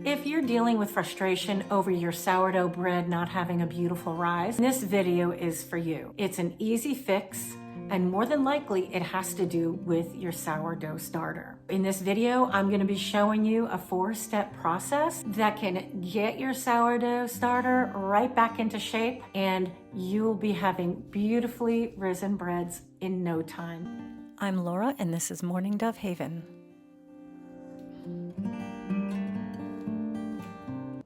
If you're dealing with frustration over your sourdough bread not having a beautiful rise, this video is for you. It's an easy fix, and more than likely it has to do with your sourdough starter. In this video, I'm going to be showing you a 4-step process that can get your sourdough starter right back into shape, and you'll be having beautifully risen breads in no time. I'm Laura, and this is Morning Dove Haven.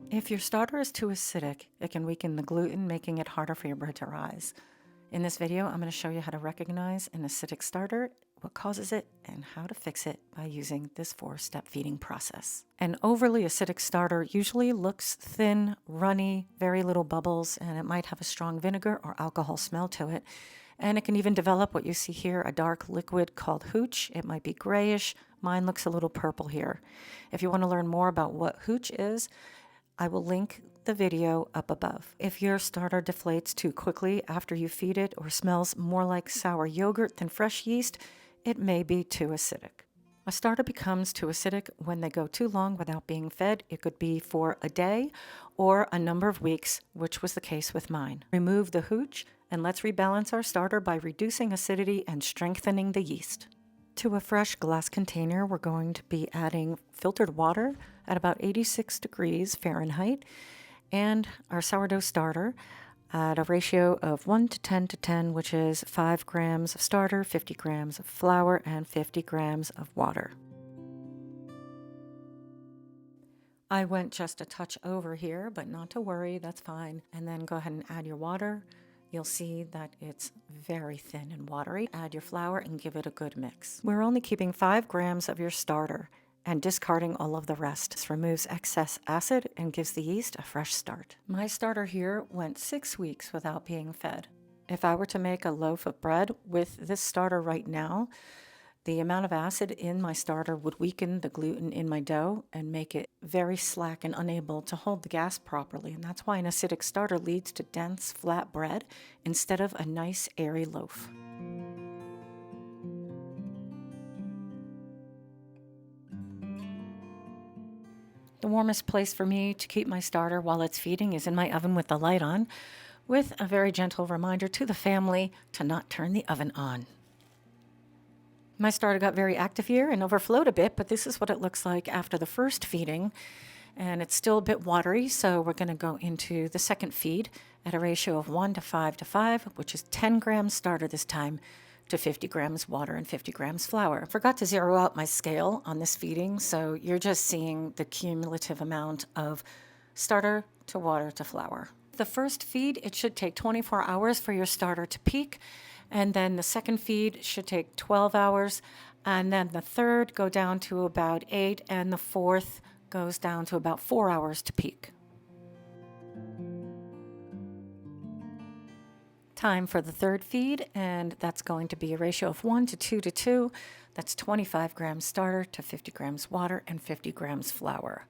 If your starter is too acidic, it can weaken the gluten, making it harder for your bread to rise. In this video, I'm going to show you how to recognize an acidic starter, what causes it, and how to fix it by using this 4-step feeding process. An overly acidic starter usually looks thin, runny, very little bubbles, and it might have a strong vinegar or alcohol smell to it. And it can even develop what you see here, a dark liquid called hooch. It might be grayish. Mine looks a little purple here. If you want to learn more about what hooch is, I will link the video up above. If your starter deflates too quickly after you feed it or smells more like sour yogurt than fresh yeast, it may be too acidic. A starter becomes too acidic when they go too long without being fed. It could be for a day or a number of weeks, which was the case with mine. Remove the hooch and let's rebalance our starter by reducing acidity and strengthening the yeast. To a fresh glass container, we're going to be adding filtered water at about 86 degrees Fahrenheit and our sourdough starter at a ratio of 1 to 10 to 10, which is 5 grams of starter, 50 grams of flour, and 50 grams of water. I went just a touch over here, but not to worry, that's fine. And then go ahead and add your water. You'll see that it's very thin and watery. Add your flour and give it a good mix. We're only keeping 5 grams of your starter and discarding all of the rest. This removes excess acid and gives the yeast a fresh start. My starter here went 6 weeks without being fed. If I were to make a loaf of bread with this starter right now, the amount of acid in my starter would weaken the gluten in my dough and make it very slack and unable to hold the gas properly. And that's why an acidic starter leads to dense, flat bread instead of a nice, airy loaf. The warmest place for me to keep my starter while it's feeding is in my oven with the light on, with a very gentle reminder to the family to not turn the oven on. My starter got very active here and overflowed a bit, but this is what it looks like after the first feeding. And it's still a bit watery, so we're going to go into the second feed at a ratio of 1 to 5 to 5, which is 10 grams starter this time to 50 grams water and 50 grams flour. I forgot to zero out my scale on this feeding, so you're just seeing the cumulative amount of starter to water to flour. The first feed, it should take 24 hours for your starter to peak. And then the second feed should take 12 hours, and then the third go down to about 8, and the fourth goes down to about 4 hours to peak. Time for the third feed, and that's going to be a ratio of 1 to 2 to 2. That's 25 grams starter to 50 grams water and 50 grams flour.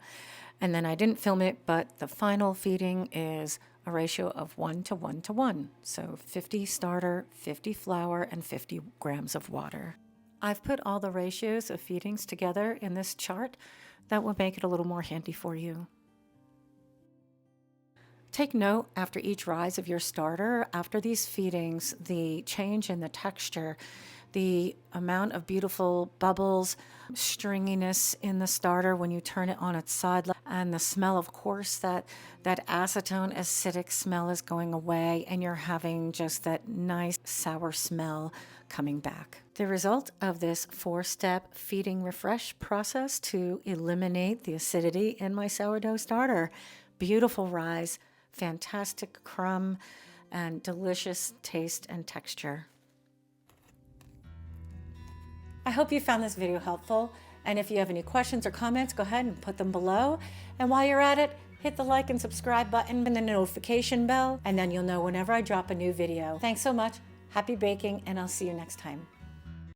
And then I didn't film it, but the final feeding is a ratio of 1 to 1 to 1. So 50 starter, 50 flour, and 50 grams of water. I've put all the ratios of feedings together in this chart. That will make it a little more handy for you. Take note after each rise of your starter, after these feedings, the change in the texture, the amount of beautiful bubbles, stringiness in the starter when you turn it on its side, and the smell, of course, that acetone acidic smell is going away, and you're having just that nice sour smell coming back. The result of this 4-step feeding refresh process to eliminate the acidity in my sourdough starter. Beautiful rise, fantastic crumb, and delicious taste and texture. I hope you found this video helpful, and if you have any questions or comments, go ahead and put them below. And while you're at it, hit the like and subscribe button and the notification bell, and then you'll know whenever I drop a new video. Thanks so much, happy baking, and I'll see you next time.